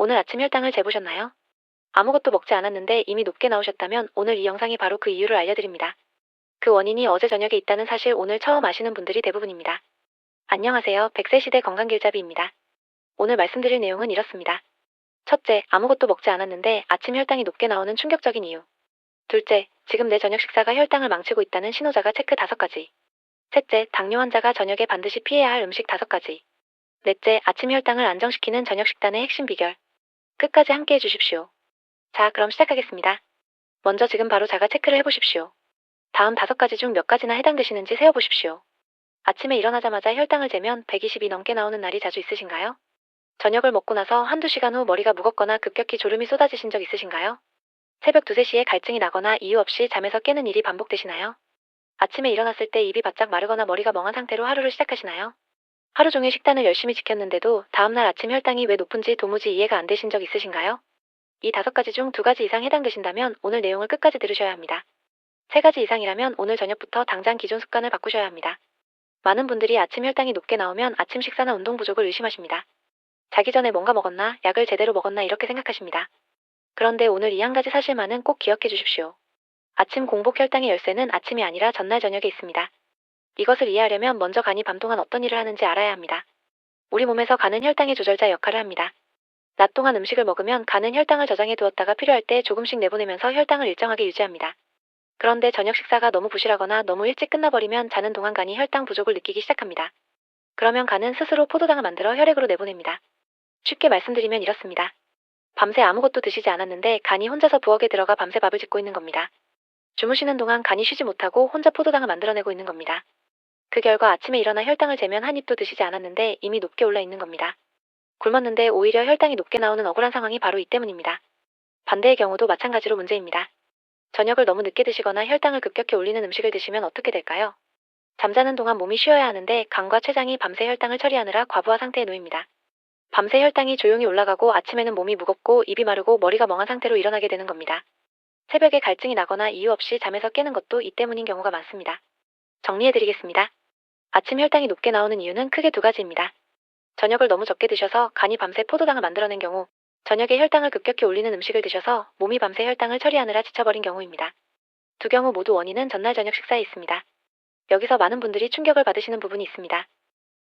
오늘 아침 혈당을 재보셨나요? 아무것도 먹지 않았는데 이미 높게 나오셨다면 오늘 이 영상이 바로 그 이유를 알려드립니다. 그 원인이 어제 저녁에 있다는 사실 오늘 처음 아시는 분들이 대부분입니다. 안녕하세요. 100세 시대 건강길잡이입니다. 오늘 말씀드릴 내용은 이렇습니다. 첫째, 아무것도 먹지 않았는데 아침 혈당이 높게 나오는 충격적인 이유. 둘째, 지금 내 저녁 식사가 혈당을 망치고 있다는 신호자가 체크 5가지. 셋째, 당뇨 환자가 저녁에 반드시 피해야 할 음식 5가지. 넷째, 아침 혈당을 안정시키는 저녁 식단의 핵심 비결. 끝까지 함께 해주십시오. 자, 그럼 시작하겠습니다. 먼저 지금 바로 자가 체크를 해보십시오. 다음 5가지 중 몇 가지나 해당되시는지 세어보십시오. 아침에 일어나자마자 혈당을 재면 120이 넘게 나오는 날이 자주 있으신가요? 저녁을 먹고 나서 한두 시간 후 머리가 무겁거나 급격히 졸음이 쏟아지신 적 있으신가요? 새벽 2, 3시에 갈증이 나거나 이유 없이 잠에서 깨는 일이 반복되시나요? 아침에 일어났을 때 입이 바짝 마르거나 머리가 멍한 상태로 하루를 시작하시나요? 하루 종일 식단을 열심히 지켰는데도 다음날 아침 혈당이 왜 높은지 도무지 이해가 안 되신 적 있으신가요? 이 5가지 중 2가지 이상 해당되신다면 오늘 내용을 끝까지 들으셔야 합니다. 3가지 이상이라면 오늘 저녁부터 당장 기존 습관을 바꾸셔야 합니다. 많은 분들이 아침 혈당이 높게 나오면 아침 식사나 운동 부족을 의심하십니다. 자기 전에 뭔가 먹었나, 약을 제대로 먹었나 이렇게 생각하십니다. 그런데 오늘 이 한 가지 사실만은 꼭 기억해 주십시오. 아침 공복 혈당의 열쇠는 아침이 아니라 전날 저녁에 있습니다. 이것을 이해하려면 먼저 간이 밤 동안 어떤 일을 하는지 알아야 합니다. 우리 몸에서 간은 혈당의 조절자 역할을 합니다. 낮 동안 음식을 먹으면 간은 혈당을 저장해 두었다가 필요할 때 조금씩 내보내면서 혈당을 일정하게 유지합니다. 그런데 저녁 식사가 너무 부실하거나 너무 일찍 끝나버리면 자는 동안 간이 혈당 부족을 느끼기 시작합니다. 그러면 간은 스스로 포도당을 만들어 혈액으로 내보냅니다. 쉽게 말씀드리면 이렇습니다. 밤새 아무것도 드시지 않았는데 간이 혼자서 부엌에 들어가 밤새 밥을 짓고 있는 겁니다. 주무시는 동안 간이 쉬지 못하고 혼자 포도당을 만들어내고 있는 겁니다. 그 결과 아침에 일어나 혈당을 재면 한 입도 드시지 않았는데 이미 높게 올라 있는 겁니다. 굶었는데 오히려 혈당이 높게 나오는 억울한 상황이 바로 이 때문입니다. 반대의 경우도 마찬가지로 문제입니다. 저녁을 너무 늦게 드시거나 혈당을 급격히 올리는 음식을 드시면 어떻게 될까요? 잠자는 동안 몸이 쉬어야 하는데 간과 췌장이 밤새 혈당을 처리하느라 과부하 상태에 놓입니다. 밤새 혈당이 조용히 올라가고 아침에는 몸이 무겁고 입이 마르고 머리가 멍한 상태로 일어나게 되는 겁니다. 새벽에 갈증이 나거나 이유 없이 잠에서 깨는 것도 이 때문인 경우가 많습니다. 정리해드리겠습니다. 아침 혈당이 높게 나오는 이유는 크게 2가지입니다. 저녁을 너무 적게 드셔서 간이 밤새 포도당을 만들어낸 경우, 저녁에 혈당을 급격히 올리는 음식을 드셔서 몸이 밤새 혈당을 처리하느라 지쳐버린 경우입니다. 두 경우 모두 원인은 전날 저녁 식사에 있습니다. 여기서 많은 분들이 충격을 받으시는 부분이 있습니다.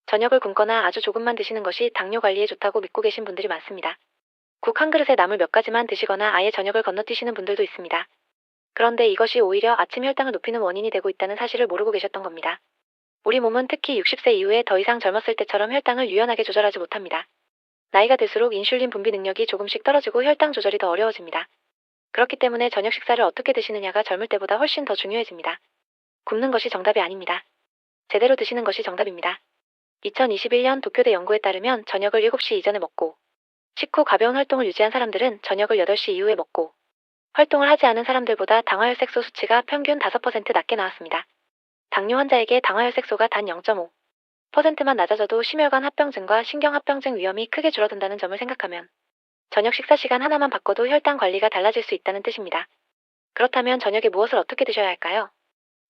저녁을 굶거나 아주 조금만 드시는 것이 당뇨 관리에 좋다고 믿고 계신 분들이 많습니다. 국 한 그릇에 나물 몇 가지만 드시거나 아예 저녁을 건너뛰시는 분들도 있습니다. 그런데 이것이 오히려 아침 혈당을 높이는 원인이 되고 있다는 사실을 모르고 계셨던 겁니다. 우리 몸은 특히 60세 이후에 더 이상 젊었을 때처럼 혈당을 유연하게 조절하지 못합니다. 나이가 들수록 인슐린 분비 능력이 조금씩 떨어지고 혈당 조절이 더 어려워집니다. 그렇기 때문에 저녁 식사를 어떻게 드시느냐가 젊을 때보다 훨씬 더 중요해집니다. 굶는 것이 정답이 아닙니다. 제대로 드시는 것이 정답입니다. 2021년 도쿄대 연구에 따르면 저녁을 7시 이전에 먹고, 식후 가벼운 활동을 유지한 사람들은 저녁을 8시 이후에 먹고, 활동을 하지 않은 사람들보다 당화혈색소 수치가 평균 5% 낮게 나왔습니다. 당뇨 환자에게 당화혈색소가 단 0.5%만 낮아져도 심혈관 합병증과 신경합병증 위험이 크게 줄어든다는 점을 생각하면 저녁 식사 시간 하나만 바꿔도 혈당 관리가 달라질 수 있다는 뜻입니다. 그렇다면 저녁에 무엇을 어떻게 드셔야 할까요?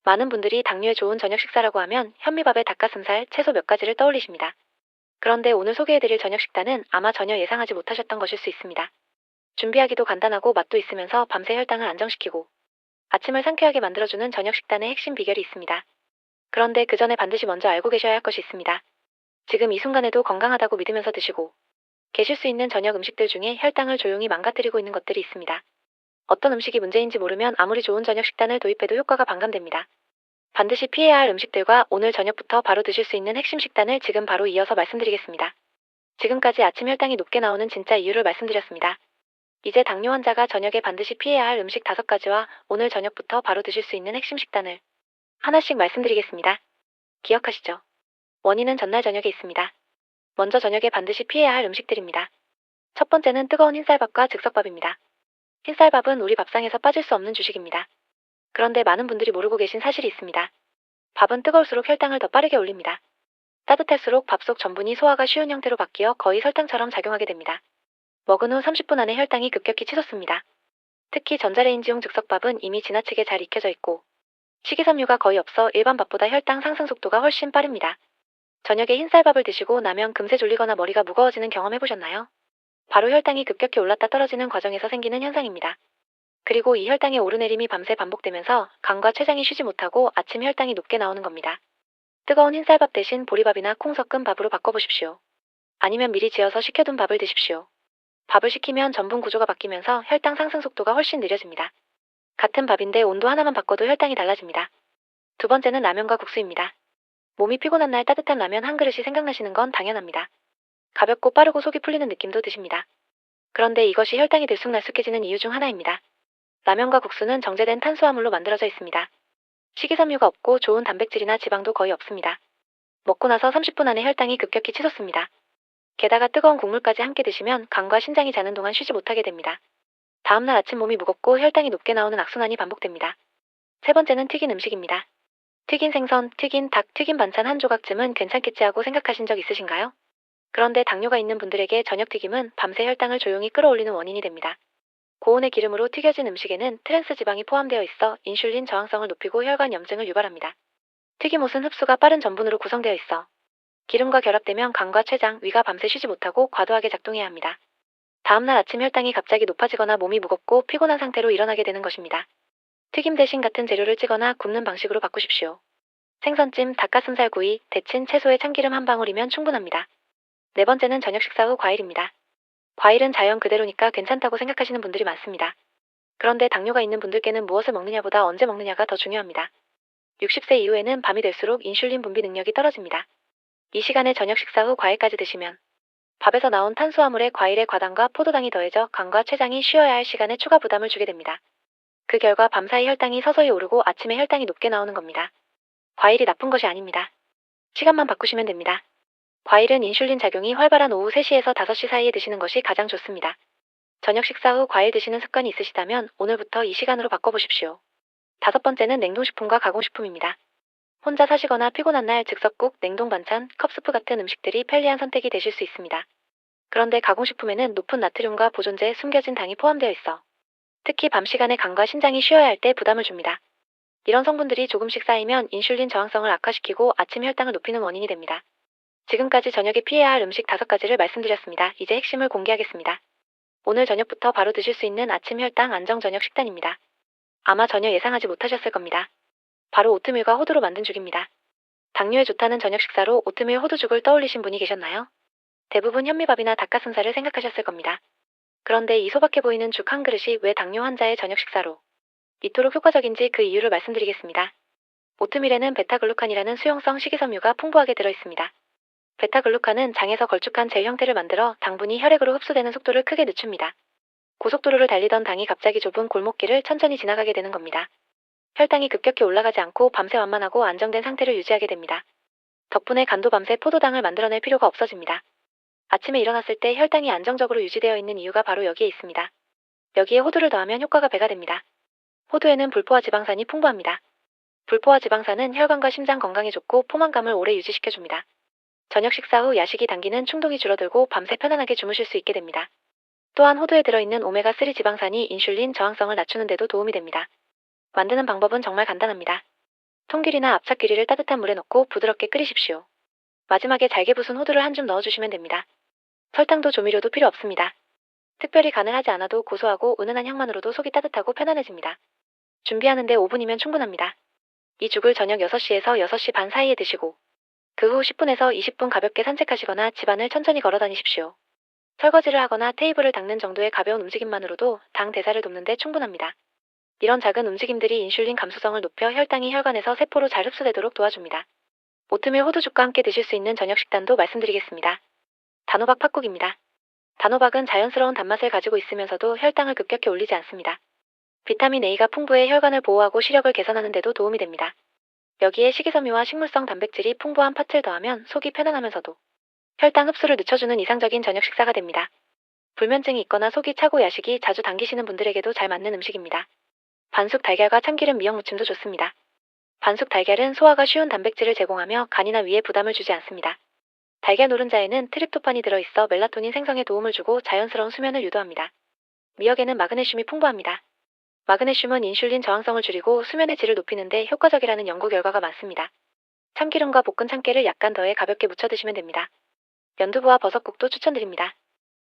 많은 분들이 당뇨에 좋은 저녁 식사라고 하면 현미밥에 닭가슴살, 채소 몇 가지를 떠올리십니다. 그런데 오늘 소개해드릴 저녁 식단은 아마 전혀 예상하지 못하셨던 것일 수 있습니다. 준비하기도 간단하고 맛도 있으면서 밤새 혈당을 안정시키고 아침을 상쾌하게 만들어주는 저녁 식단의 핵심 비결이 있습니다. 그런데 그 전에 반드시 먼저 알고 계셔야 할 것이 있습니다. 지금 이 순간에도 건강하다고 믿으면서 드시고 계실 수 있는 저녁 음식들 중에 혈당을 조용히 망가뜨리고 있는 것들이 있습니다. 어떤 음식이 문제인지 모르면 아무리 좋은 저녁 식단을 도입해도 효과가 반감됩니다. 반드시 피해야 할 음식들과 오늘 저녁부터 바로 드실 수 있는 핵심 식단을 지금 바로 이어서 말씀드리겠습니다. 지금까지 아침 혈당이 높게 나오는 진짜 이유를 말씀드렸습니다. 이제 당뇨 환자가 저녁에 반드시 피해야 할 음식 5가지와 오늘 저녁부터 바로 드실 수 있는 핵심 식단을 하나씩 말씀드리겠습니다. 기억하시죠? 원인은 전날 저녁에 있습니다. 먼저 저녁에 반드시 피해야 할 음식들입니다. 첫 번째는 뜨거운 흰쌀밥과 즉석밥입니다. 흰쌀밥은 우리 밥상에서 빠질 수 없는 주식입니다. 그런데 많은 분들이 모르고 계신 사실이 있습니다. 밥은 뜨거울수록 혈당을 더 빠르게 올립니다. 따뜻할수록 밥 속 전분이 소화가 쉬운 형태로 바뀌어 거의 설탕처럼 작용하게 됩니다. 먹은 후 30분 안에 혈당이 급격히 치솟습니다. 특히 전자레인지용 즉석밥은 이미 지나치게 잘 익혀져 있고 식이섬유가 거의 없어 일반 밥보다 혈당 상승 속도가 훨씬 빠릅니다. 저녁에 흰쌀밥을 드시고 나면 금세 졸리거나 머리가 무거워지는 경험 해보셨나요? 바로 혈당이 급격히 올랐다 떨어지는 과정에서 생기는 현상입니다. 그리고 이 혈당의 오르내림이 밤새 반복되면서 간과 췌장이 쉬지 못하고 아침 혈당이 높게 나오는 겁니다. 뜨거운 흰쌀밥 대신 보리밥이나 콩 섞은 밥으로 바꿔보십시오. 아니면 미리 지어서 식혀둔 밥을 드십시오. 밥을 식히면 전분 구조가 바뀌면서 혈당 상승 속도가 훨씬 느려집니다. 같은 밥인데 온도 하나만 바꿔도 혈당이 달라집니다. 두 번째는 라면과 국수입니다. 몸이 피곤한 날 따뜻한 라면 한 그릇이 생각나시는 건 당연합니다. 가볍고 빠르고 속이 풀리는 느낌도 드십니다. 그런데 이것이 혈당이 들쑥날쑥해지는 이유 중 하나입니다. 라면과 국수는 정제된 탄수화물로 만들어져 있습니다. 식이섬유가 없고 좋은 단백질이나 지방도 거의 없습니다. 먹고 나서 30분 안에 혈당이 급격히 치솟습니다. 게다가 뜨거운 국물까지 함께 드시면 간과 신장이 자는 동안 쉬지 못하게 됩니다. 다음날 아침 몸이 무겁고 혈당이 높게 나오는 악순환이 반복됩니다. 세 번째는 튀긴 음식입니다. 튀긴 생선, 튀긴 닭, 튀긴 반찬 한 조각쯤은 괜찮겠지 하고 생각하신 적 있으신가요? 그런데 당뇨가 있는 분들에게 저녁 튀김은 밤새 혈당을 조용히 끌어올리는 원인이 됩니다. 고온의 기름으로 튀겨진 음식에는 트랜스 지방이 포함되어 있어 인슐린 저항성을 높이고 혈관 염증을 유발합니다. 튀김옷은 흡수가 빠른 전분으로 구성되어 있어 기름과 결합되면 간과 췌장, 위가 밤새 쉬지 못하고 과도하게 작동해야 합니다. 다음날 아침 혈당이 갑자기 높아지거나 몸이 무겁고 피곤한 상태로 일어나게 되는 것입니다. 튀김 대신 같은 재료를 찌거나 굽는 방식으로 바꾸십시오. 생선찜, 닭가슴살 구이, 데친 채소에 참기름 한 방울이면 충분합니다. 네 번째는 저녁 식사 후 과일입니다. 과일은 자연 그대로니까 괜찮다고 생각하시는 분들이 많습니다. 그런데 당뇨가 있는 분들께는 무엇을 먹느냐보다 언제 먹느냐가 더 중요합니다. 60세 이후에는 밤이 될수록 인슐린 분비 능력이 떨어집니다. 이 시간에 저녁 식사 후 과일까지 드시면 밥에서 나온 탄수화물에 과일의 과당과 포도당이 더해져 간과 췌장이 쉬어야 할 시간에 추가 부담을 주게 됩니다. 그 결과 밤사이 혈당이 서서히 오르고 아침에 혈당이 높게 나오는 겁니다. 과일이 나쁜 것이 아닙니다. 시간만 바꾸시면 됩니다. 과일은 인슐린 작용이 활발한 오후 3시에서 5시 사이에 드시는 것이 가장 좋습니다. 저녁 식사 후 과일 드시는 습관이 있으시다면 오늘부터 이 시간으로 바꿔보십시오. 다섯 번째는 냉동식품과 가공식품입니다. 혼자 사시거나 피곤한 날 즉석국, 냉동 반찬, 컵스프 같은 음식들이 편리한 선택이 되실 수 있습니다. 그런데 가공식품에는 높은 나트륨과 보존제, 숨겨진 당이 포함되어 있어 특히 밤 시간에 간과 신장이 쉬어야 할 때 부담을 줍니다. 이런 성분들이 조금씩 쌓이면 인슐린 저항성을 악화시키고 아침 혈당을 높이는 원인이 됩니다. 지금까지 저녁에 피해야 할 음식 5가지를 말씀드렸습니다. 이제 핵심을 공개하겠습니다. 오늘 저녁부터 바로 드실 수 있는 아침 혈당 안정 저녁 식단입니다. 아마 전혀 예상하지 못하셨을 겁니다. 바로 오트밀과 호두로 만든 죽입니다. 당뇨에 좋다는 저녁 식사로 오트밀 호두죽을 떠올리신 분이 계셨나요? 대부분 현미밥이나 닭가슴살을 생각하셨을 겁니다. 그런데 이 소박해 보이는 죽 한 그릇이 왜 당뇨 환자의 저녁 식사로 이토록 효과적인지 그 이유를 말씀드리겠습니다. 오트밀에는 베타글루칸이라는 수용성 식이섬유가 풍부하게 들어있습니다. 베타글루칸은 장에서 걸쭉한 젤 형태를 만들어 당분이 혈액으로 흡수되는 속도를 크게 늦춥니다. 고속도로를 달리던 당이 갑자기 좁은 골목길을 천천히 지나가게 되는 겁니다. 혈당이 급격히 올라가지 않고 밤새 완만하고 안정된 상태를 유지하게 됩니다. 덕분에 간도 밤새 포도당을 만들어낼 필요가 없어집니다. 아침에 일어났을 때 혈당이 안정적으로 유지되어 있는 이유가 바로 여기에 있습니다. 여기에 호두를 더하면 효과가 배가 됩니다. 호두에는 불포화 지방산이 풍부합니다. 불포화 지방산은 혈관과 심장 건강에 좋고 포만감을 오래 유지시켜줍니다. 저녁 식사 후 야식이 당기는 충동이 줄어들고 밤새 편안하게 주무실 수 있게 됩니다. 또한 호두에 들어있는 오메가3 지방산이 인슐린 저항성을 낮추는 데도 도움이 됩니다. 만드는 방법은 정말 간단합니다. 통귤이나 압착귤이를 따뜻한 물에 넣고 부드럽게 끓이십시오. 마지막에 잘게 부순 호두를 한 줌 넣어주시면 됩니다. 설탕도 조미료도 필요 없습니다. 특별히 간을 하지 않아도 고소하고 은은한 향만으로도 속이 따뜻하고 편안해집니다. 준비하는데 5분이면 충분합니다. 이 죽을 저녁 6시에서 6시 반 사이에 드시고 그 후 10분에서 20분 가볍게 산책하시거나 집안을 천천히 걸어 다니십시오. 설거지를 하거나 테이블을 닦는 정도의 가벼운 움직임만으로도 당 대사를 돕는 데 충분합니다. 이런 작은 움직임들이 인슐린 감수성을 높여 혈당이 혈관에서 세포로 잘 흡수되도록 도와줍니다. 오트밀 호두죽과 함께 드실 수 있는 저녁 식단도 말씀드리겠습니다. 단호박 팥국입니다. 단호박은 자연스러운 단맛을 가지고 있으면서도 혈당을 급격히 올리지 않습니다. 비타민 A가 풍부해 혈관을 보호하고 시력을 개선하는 데도 도움이 됩니다. 여기에 식이섬유와 식물성 단백질이 풍부한 팥을 더하면 속이 편안하면서도 혈당 흡수를 늦춰주는 이상적인 저녁 식사가 됩니다. 불면증이 있거나 속이 차고 야식이 자주 당기시는 분들에게도 잘 맞는 음식입니다. 반숙 달걀과 참기름 미역 무침도 좋습니다. 반숙 달걀은 소화가 쉬운 단백질을 제공하며 간이나 위에 부담을 주지 않습니다. 달걀 노른자에는 트립토판이 들어있어 멜라토닌 생성에 도움을 주고 자연스러운 수면을 유도합니다. 미역에는 마그네슘이 풍부합니다. 마그네슘은 인슐린 저항성을 줄이고 수면의 질을 높이는 데 효과적이라는 연구 결과가 많습니다. 참기름과 볶은 참깨를 약간 더해 가볍게 무쳐 드시면 됩니다. 연두부와 버섯국도 추천드립니다.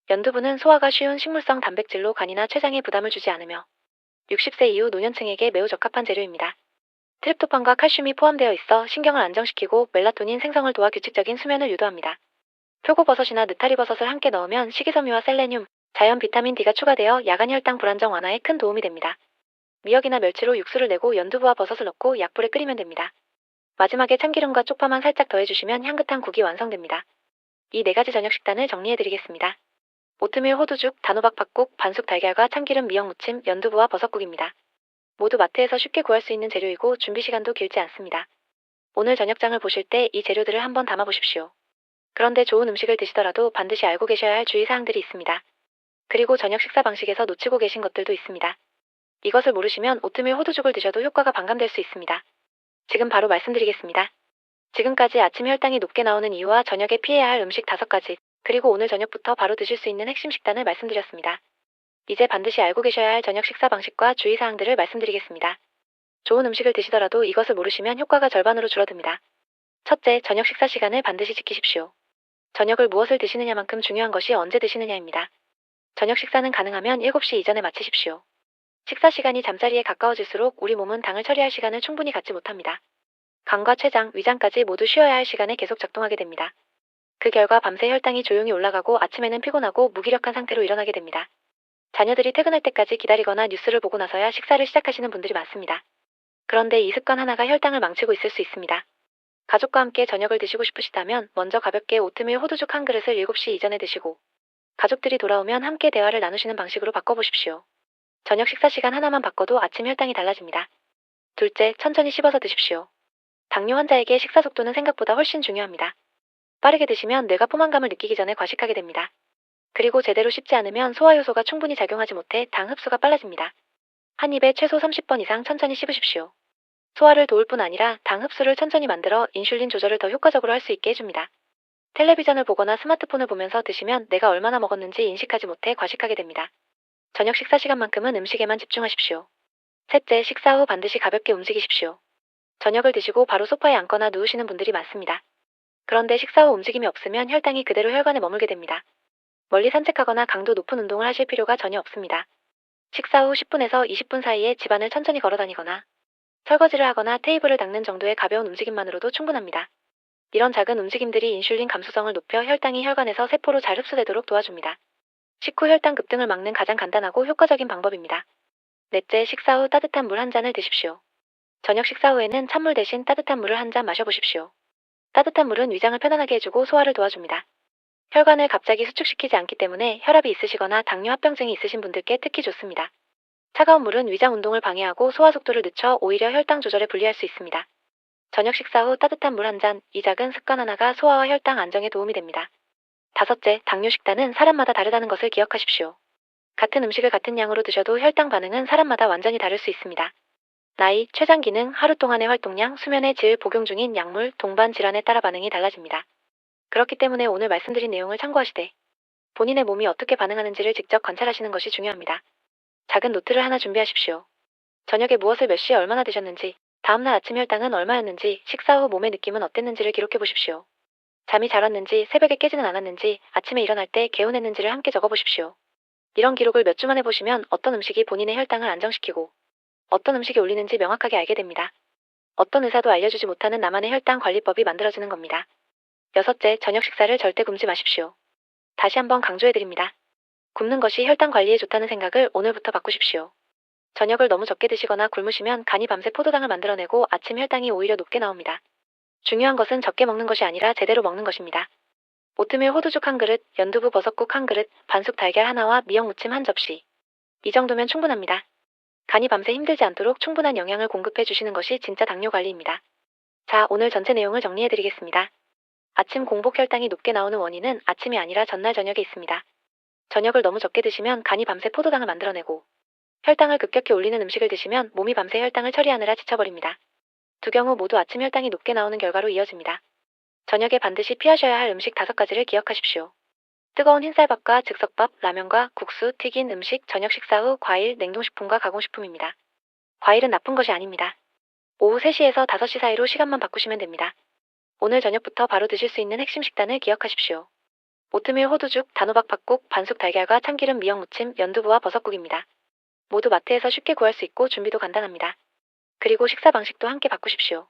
연두부는 소화가 쉬운 식물성 단백질로 간이나 췌장에 부담을 주지 않으며 60세 이후 노년층에게 매우 적합한 재료입니다. 트립토판과 칼슘이 포함되어 있어 신경을 안정시키고 멜라토닌 생성을 도와 규칙적인 수면을 유도합니다. 표고버섯이나 느타리버섯을 함께 넣으면 식이섬유와 셀레늄, 자연 비타민 D가 추가되어 야간 혈당 불안정 완화에 큰 도움이 됩니다. 미역이나 멸치로 육수를 내고 연두부와 버섯을 넣고 약불에 끓이면 됩니다. 마지막에 참기름과 쪽파만 살짝 더해주시면 향긋한 국이 완성됩니다. 이 4가지 저녁 식단을 정리해드리겠습니다. 오트밀 호두죽, 단호박 팥국, 반숙 달걀과 참기름 미역 무침, 연두부와 버섯국입니다. 모두 마트에서 쉽게 구할 수 있는 재료이고 준비 시간도 길지 않습니다. 오늘 저녁장을 보실 때 이 재료들을 한번 담아보십시오. 그런데 좋은 음식을 드시더라도 반드시 알고 계셔야 할 주의사항들이 있습니다. 그리고 저녁 식사 방식에서 놓치고 계신 것들도 있습니다. 이것을 모르시면 오트밀 호두죽을 드셔도 효과가 반감될 수 있습니다. 지금 바로 말씀드리겠습니다. 지금까지 아침 혈당이 높게 나오는 이유와 저녁에 피해야 할 음식 5가지, 그리고 오늘 저녁부터 바로 드실 수 있는 핵심 식단을 말씀드렸습니다. 이제 반드시 알고 계셔야 할 저녁 식사 방식과 주의사항들을 말씀드리겠습니다. 좋은 음식을 드시더라도 이것을 모르시면 효과가 절반으로 줄어듭니다. 첫째, 저녁 식사 시간을 반드시 지키십시오. 저녁을 무엇을 드시느냐만큼 중요한 것이 언제 드시느냐입니다. 저녁 식사는 가능하면 7시 이전에 마치십시오. 식사 시간이 잠자리에 가까워질수록 우리 몸은 당을 처리할 시간을 충분히 갖지 못합니다. 간과 췌장, 위장까지 모두 쉬어야 할 시간에 계속 작동하게 됩니다. 그 결과 밤새 혈당이 조용히 올라가고 아침에는 피곤하고 무기력한 상태로 일어나게 됩니다. 자녀들이 퇴근할 때까지 기다리거나 뉴스를 보고 나서야 식사를 시작하시는 분들이 많습니다. 그런데 이 습관 하나가 혈당을 망치고 있을 수 있습니다. 가족과 함께 저녁을 드시고 싶으시다면 먼저 가볍게 오트밀 호두죽 한 그릇을 7시 이전에 드시고 가족들이 돌아오면 함께 대화를 나누시는 방식으로 바꿔보십시오. 저녁 식사 시간 하나만 바꿔도 아침 혈당이 달라집니다. 둘째, 천천히 씹어서 드십시오. 당뇨 환자에게 식사 속도는 생각보다 훨씬 중요합니다. 빠르게 드시면 뇌가 포만감을 느끼기 전에 과식하게 됩니다. 그리고 제대로 씹지 않으면 소화효소가 충분히 작용하지 못해 당 흡수가 빨라집니다. 한 입에 최소 30번 이상 천천히 씹으십시오. 소화를 도울 뿐 아니라 당 흡수를 천천히 만들어 인슐린 조절을 더 효과적으로 할 수 있게 해줍니다. 텔레비전을 보거나 스마트폰을 보면서 드시면 내가 얼마나 먹었는지 인식하지 못해 과식하게 됩니다. 저녁 식사 시간만큼은 음식에만 집중하십시오. 셋째, 식사 후 반드시 가볍게 움직이십시오. 저녁을 드시고 바로 소파에 앉거나 누우시는 분들이 많습니다. 그런데 식사 후 움직임이 없으면 혈당이 그대로 혈관에 머물게 됩니다. 멀리 산책하거나 강도 높은 운동을 하실 필요가 전혀 없습니다. 식사 후 10분에서 20분 사이에 집안을 천천히 걸어다니거나 설거지를 하거나 테이블을 닦는 정도의 가벼운 움직임만으로도 충분합니다. 이런 작은 움직임들이 인슐린 감수성을 높여 혈당이 혈관에서 세포로 잘 흡수되도록 도와줍니다. 식후 혈당 급등을 막는 가장 간단하고 효과적인 방법입니다. 넷째, 식사 후 따뜻한 물 한 잔을 드십시오. 저녁 식사 후에는 찬물 대신 따뜻한 물을 한 잔 마셔보십시오. 따뜻한 물은 위장을 편안하게 해주고 소화를 도와줍니다. 혈관을 갑자기 수축시키지 않기 때문에 혈압이 있으시거나 당뇨 합병증이 있으신 분들께 특히 좋습니다. 차가운 물은 위장 운동을 방해하고 소화 속도를 늦춰 오히려 혈당 조절에 불리할 수 있습니다. 저녁 식사 후 따뜻한 물 한 잔, 이 작은 습관 하나가 소화와 혈당 안정에 도움이 됩니다. 다섯째, 당뇨 식단은 사람마다 다르다는 것을 기억하십시오. 같은 음식을 같은 양으로 드셔도 혈당 반응은 사람마다 완전히 다를 수 있습니다. 나이, 췌장 기능, 하루 동안의 활동량, 수면의 질, 복용 중인 약물, 동반 질환에 따라 반응이 달라집니다. 그렇기 때문에 오늘 말씀드린 내용을 참고하시되 본인의 몸이 어떻게 반응하는지를 직접 관찰하시는 것이 중요합니다. 작은 노트를 하나 준비하십시오. 저녁에 무엇을 몇 시에 얼마나 드셨는지, 다음날 아침 혈당은 얼마였는지, 식사 후 몸의 느낌은 어땠는지를 기록해 보십시오. 잠이 잘 왔는지, 새벽에 깨지는 않았는지, 아침에 일어날 때 개운했는지를 함께 적어보십시오. 이런 기록을 몇 주만 해보시면 어떤 음식이 본인의 혈당을 안정시키고 어떤 음식이 올리는지 명확하게 알게 됩니다. 어떤 의사도 알려주지 못하는 나만의 혈당 관리법이 만들어지는 겁니다. 여섯째, 저녁 식사를 절대 굶지 마십시오. 다시 한번 강조해드립니다. 굶는 것이 혈당 관리에 좋다는 생각을 오늘부터 바꾸십시오. 저녁을 너무 적게 드시거나 굶으시면 간이 밤새 포도당을 만들어내고 아침 혈당이 오히려 높게 나옵니다. 중요한 것은 적게 먹는 것이 아니라 제대로 먹는 것입니다. 오트밀 호두죽 한 그릇, 연두부 버섯국 한 그릇, 반숙 달걀 하나와 미역 무침 한 접시. 이 정도면 충분합니다. 간이 밤새 힘들지 않도록 충분한 영양을 공급해 주시는 것이 진짜 당뇨 관리입니다. 자, 오늘 전체 내용을 정리해드리겠습니다. 아침 공복 혈당이 높게 나오는 원인은 아침이 아니라 전날 저녁에 있습니다. 저녁을 너무 적게 드시면 간이 밤새 포도당을 만들어내고 혈당을 급격히 올리는 음식을 드시면 몸이 밤새 혈당을 처리하느라 지쳐버립니다. 두 경우 모두 아침 혈당이 높게 나오는 결과로 이어집니다. 저녁에 반드시 피하셔야 할 음식 5가지를 기억하십시오. 뜨거운 흰쌀밥과 즉석밥, 라면과 국수, 튀긴 음식, 저녁 식사 후 과일, 냉동식품과 가공식품입니다. 과일은 나쁜 것이 아닙니다. 오후 3시에서 5시 사이로 시간만 바꾸시면 됩니다. 오늘 저녁부터 바로 드실 수 있는 핵심 식단을 기억하십시오. 오트밀 호두죽, 단호박 팥국, 반숙 달걀과 참기름 미역 무침, 연두부와 버섯국입니다. 모두 마트에서 쉽게 구할 수 있고 준비도 간단합니다. 그리고 식사 방식도 함께 바꾸십시오.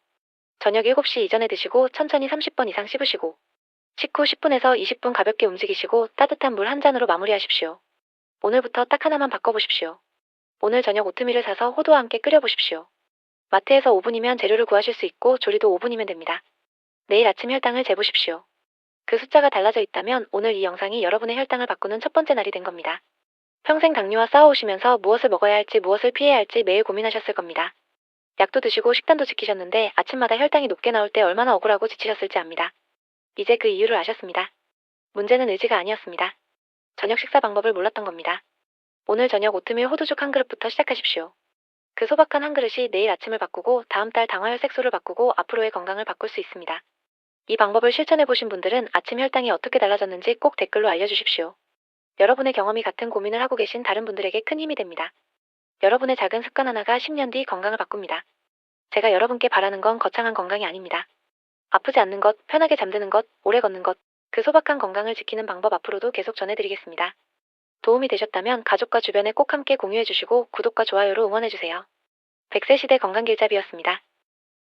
저녁 7시 이전에 드시고 천천히 30번 이상 씹으시고 식후 10분에서 20분 가볍게 움직이시고 따뜻한 물 한 잔으로 마무리하십시오. 오늘부터 딱 하나만 바꿔보십시오. 오늘 저녁 오트밀을 사서 호두와 함께 끓여보십시오. 마트에서 5분이면 재료를 구하실 수 있고 조리도 5분이면 됩니다. 내일 아침 혈당을 재보십시오. 그 숫자가 달라져 있다면 오늘 이 영상이 여러분의 혈당을 바꾸는 첫 번째 날이 된 겁니다. 평생 당뇨와 싸워오시면서 무엇을 먹어야 할지 무엇을 피해야 할지 매일 고민하셨을 겁니다. 약도 드시고 식단도 지키셨는데 아침마다 혈당이 높게 나올 때 얼마나 억울하고 지치셨을지 압니다. 이제 그 이유를 아셨습니다. 문제는 의지가 아니었습니다. 저녁 식사 방법을 몰랐던 겁니다. 오늘 저녁 오트밀 호두죽 한 그릇부터 시작하십시오. 그 소박한 한 그릇이 내일 아침을 바꾸고 다음 달 당화혈색소를 바꾸고 앞으로의 건강을 바꿀 수 있습니다. 이 방법을 실천해보신 분들은 아침 혈당이 어떻게 달라졌는지 꼭 댓글로 알려주십시오. 여러분의 경험이 같은 고민을 하고 계신 다른 분들에게 큰 힘이 됩니다. 여러분의 작은 습관 하나가 10년 뒤 건강을 바꿉니다. 제가 여러분께 바라는 건 거창한 건강이 아닙니다. 아프지 않는 것, 편하게 잠드는 것, 오래 걷는 것, 그 소박한 건강을 지키는 방법 앞으로도 계속 전해드리겠습니다. 도움이 되셨다면 가족과 주변에 꼭 함께 공유해주시고 구독과 좋아요로 응원해주세요. 100세 시대 건강길잡이였습니다.